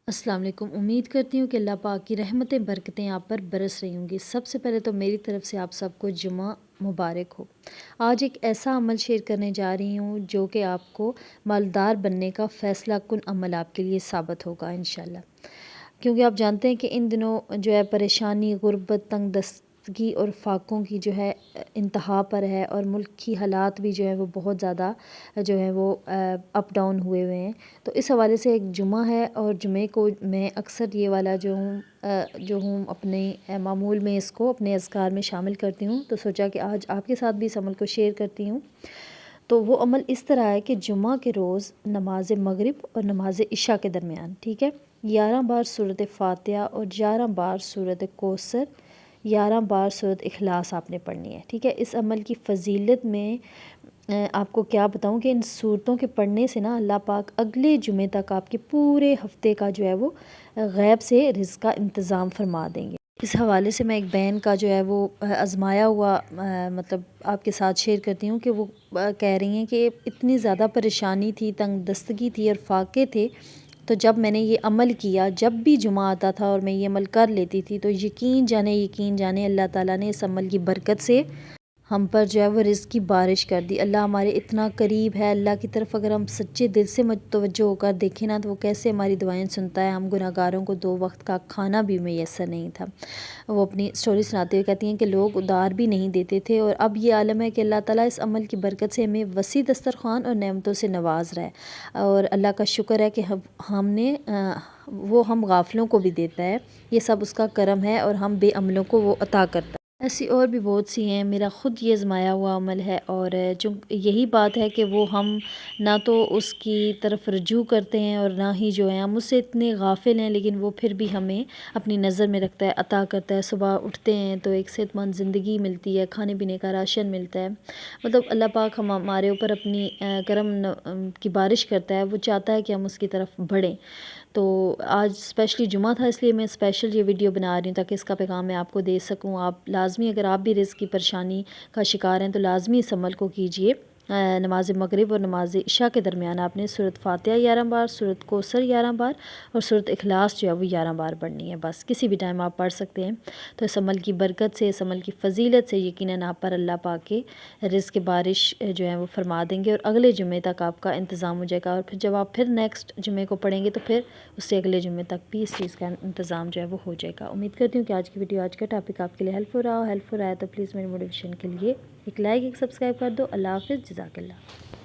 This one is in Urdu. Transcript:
السلام علیکم۔ امید کرتی ہوں کہ اللہ پاک کی رحمتیں برکتیں آپ پر برس رہی ہوں گی۔ سب سے پہلے تو میری طرف سے آپ سب کو جمعہ مبارک ہو۔ آج ایک ایسا عمل شیئر کرنے جا رہی ہوں جو کہ آپ کو مالدار بننے کا فیصلہ کن عمل آپ کے لیے ثابت ہوگا انشاءاللہ۔ کیونکہ آپ جانتے ہیں کہ ان دنوں جو ہے پریشانی، غربت، تنگ دستگی اور فاقوں کی جو ہے انتہا پر ہے، اور ملک کی حالات بھی جو ہے وہ بہت زیادہ جو ہے وہ اپ ڈاؤن ہوئے ہیں۔ تو اس حوالے سے ایک جمعہ ہے، اور جمعے کو میں اکثر یہ والا جو ہوں اپنے معمول میں اس کو اپنے اذکار میں شامل کرتی ہوں، تو سوچا کہ آج آپ کے ساتھ بھی اس عمل کو شیئر کرتی ہوں۔ تو وہ عمل اس طرح ہے کہ جمعہ کے روز نماز مغرب اور نماز عشاء کے درمیان، ٹھیک ہے، 11 بار سورۃ فاتحہ اور 11 بار سورۃ کوثر، 11 بار سورۃ اخلاص آپ نے پڑھنی ہے، ٹھیک ہے۔ اس عمل کی فضیلت میں آپ کو کیا بتاؤں کہ ان صورتوں کے پڑھنے سے نا اللہ پاک اگلے جمعے تک آپ کے پورے ہفتے کا جو ہے وہ غیب سے رزق کا انتظام فرما دیں گے۔ اس حوالے سے میں ایک بہن کا جو ہے وہ آزمایا ہوا مطلب آپ کے ساتھ شیئر کرتی ہوں کہ وہ کہہ رہی ہیں کہ اتنی زیادہ پریشانی تھی، تنگ دستگی تھی اور فاقے تھے، تو جب میں نے یہ عمل کیا، جب بھی جمعہ آتا تھا اور میں یہ عمل کر لیتی تھی، تو یقین جانے اللہ تعالیٰ نے اس عمل کی برکت سے ہم پر جو ہے وہ رزق کی بارش کر دی۔ اللہ ہمارے اتنا قریب ہے، اللہ کی طرف اگر ہم سچے دل سے متوجہ ہو کر دیکھیں نا، تو وہ کیسے ہماری دعائیں سنتا ہے۔ ہم گناہگاروں کو 2 وقت کا کھانا بھی میسر نہیں تھا۔ وہ اپنی سٹوری سناتے ہوئے کہتی ہیں کہ لوگ ادار بھی نہیں دیتے تھے، اور اب یہ عالم ہے کہ اللہ تعالیٰ اس عمل کی برکت سے ہمیں وسیع دسترخوان اور نعمتوں سے نواز رہا ہے، اور اللہ کا شکر ہے کہ ہم غافلوں کو بھی دیتا ہے۔ یہ سب اس کا کرم ہے، اور ہم بے عملوں کو وہ عطا کرتا ہے۔ ایسی اور بھی بہت سی ہیں، میرا خود یہ آزمایا ہوا عمل ہے، اور یہی بات ہے کہ وہ ہم نہ تو اس کی طرف رجوع کرتے ہیں، اور نہ ہی جو ہے ہم اس سے اتنے غافل ہیں، لیکن وہ پھر بھی ہمیں اپنی نظر میں رکھتا ہے، عطا کرتا ہے۔ صبح اٹھتے ہیں تو ایک صحت مند زندگی ملتی ہے، کھانے پینے کا راشن ملتا ہے، مطلب اللہ پاک ہمارے اوپر اپنی کرم کی بارش کرتا ہے۔ وہ چاہتا ہے کہ ہم اس کی طرف بڑھیں۔ تو آج اسپیشلی جمعہ تھا، اس لیے میں اسپیشل یہ ویڈیو بنا رہی ہوں تاکہ اس کا پیغام میں آپ کو دے سکوں۔ آپ لازمی اگر آپ بھی رزق کی پریشانی کا شکار ہیں تو لازمی اس عمل کو کیجئے۔ نماز مغرب اور نماز عشاء کے درمیان آپ نے سورۃ فاتحہ 11 بار، سورۃ کوثر 11 بار اور سورۃ اخلاص جو ہے وہ 11 بار پڑھنی ہے، بس کسی بھی ٹائم آپ پڑھ سکتے ہیں۔ تو اس عمل کی برکت سے، اس عمل کی فضیلت سے یقیناً آپ پر اللہ پاک کے رزق کی بارش جو ہے وہ فرما دیں گے، اور اگلے جمعے تک آپ کا انتظام ہو جائے گا، اور پھر جب آپ پھر نیکسٹ جمعے کو پڑھیں گے تو پھر اس سے اگلے جمعے تک بھی اس چیز کا انتظام جو ہے وہ ہو جائے گا۔ امید کرتی ہوں کہ آج کی ویڈیو، آج کا ٹاپک آپ کے لیے ہیلپ ہو رہا ہے تو پلیز میری موٹیویشن کے لیے ایک لائک، ایک سبسکرائب کر دو۔ اللہ حافظ، جزاک اللہ۔